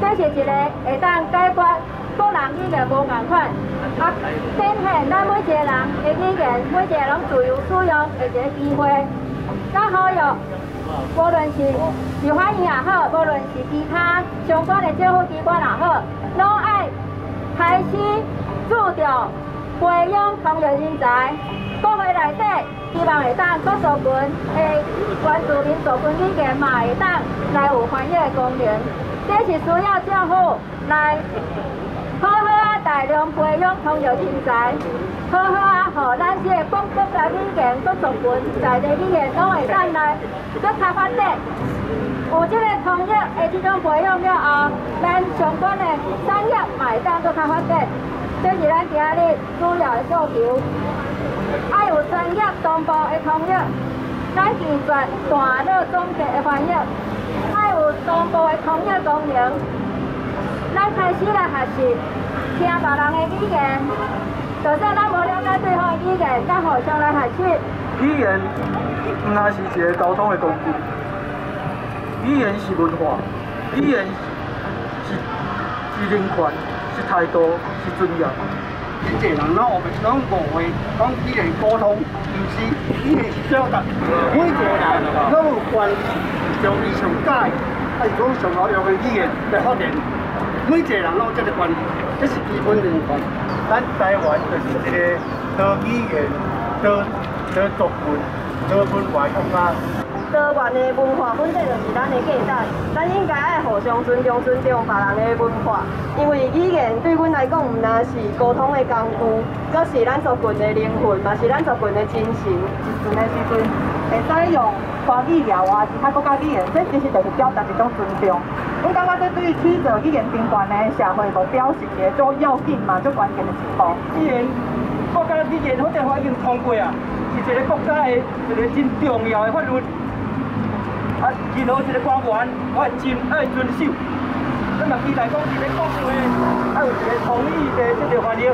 这是一个会当解决个人语言无共款，展现咱每一个人的语言，每一个人自由使用的一个机会。甲好友，无论是立法院也好，无论是其他相关的政府机关也好，拢爱开始注重培养通译人才。国会内底希望会当各族群的原住民族群语言嘛会当来有翻译的功能，这是需要政府来好大量培养通译人才，好互咱这个各家语言、各族群在地语言拢会当来搁较发展。有这个通译的这种培养了后，咱相关的产业嘛会当搁较发展，这是咱今日主要的诉求。爱有专业同步的通译，咱拒绝大脑总结的翻译，爱有同步的通译功能。咱开始来学习听别人的语言，就算咱无了解对方的语言，咱互相来学习。语言唔那是一个沟通的工具，语言是文化，语言是人权，是态度，是尊严。真侪人我们拢误会，讲语言沟通，唔是语言是表达。每一个人拢有权利将伊上解，是讲上好用的语言来发展。每一个人拢有这个权利，这是基本人权。咱台湾就是一个多语言、多族群、多文化国家。多元的文化本质就是咱的价值，咱应该爱互相尊重别人的文化。因为语言对阮来讲，唔单是沟通的工具，阁是咱族群的灵魂，嘛是咱族群的精神。时阵的时阵，会使用华语聊啊，其他国家语言，这其实就是表达一种尊重。阮感觉这对于取得语言平权的社会目标是一个最要紧嘛、最关键的一步。语言，国家语言或者法已经通过啊，是一个国家的一个真重要的法律。任何一个官员，我真爱遵守。咱嘛期待讲一个国会，还有一个同意的这个法律，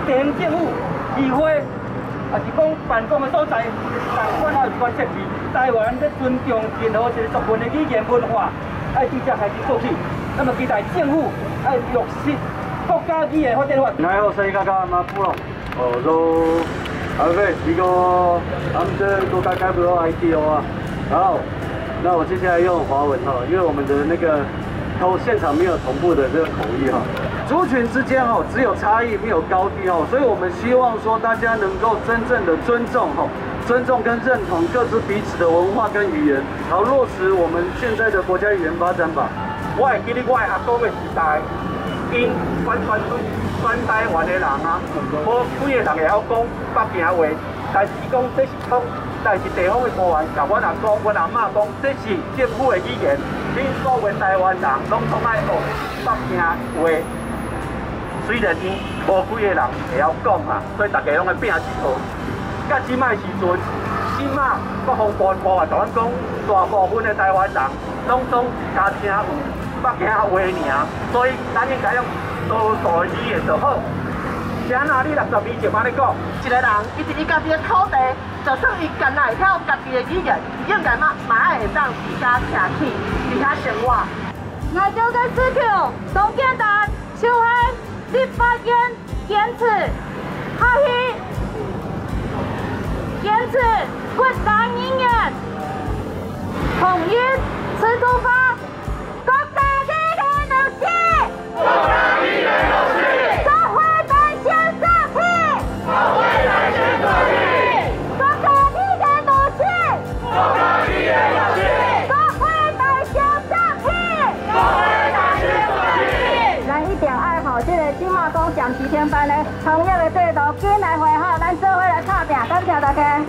地方政府、议会，也是讲办公的所在，但管还有一关设置。台湾在尊重任何一个族群的语言文化，爱直接开始做起。那么期待政府爱落实国家语言发展法。然后生意刚刚嘛不咯？哦，都阿妹，一个他们这国家开不到 ITO 啊，然后。那我接下来用华文哈，因为我们的那个现场没有同步的这个口译哈，族群之间哈只有差异没有高低哈，所以我们希望说大家能够真正的尊重哈，尊重跟认同各自彼此的文化跟语言，然后落实我们现在的国家语言发展法。我会记得我的学校的时代，因全台湾的人啊，无几个人会晓讲北京话，但是讲这是通。但是地方的官员甲阮阿公、阮阿嬷讲，这是政府的语言，恁所有台湾人拢总爱学北京话。虽然因无几个人会晓讲啊，所以大家拢会拼一学。甲即摆时阵，即摆国防部官员甲阮讲，大部分的台湾人拢加听有北京话尔，所以咱应该用多数的语言就好。像那你60年前安尼讲，一个人伊伫伊家己的土地，就算伊干那会晓家己的语言，应该嘛爱会当伫遐徛起，伫遐生活。我就在思考，董建达、邱汉立法院坚持合议，坚持国家语言统一吃土法，国家语言落实，国家语言落实。今嘛讲上几天班的同业的制度，紧来会好，咱做伙来打拼，感谢大家。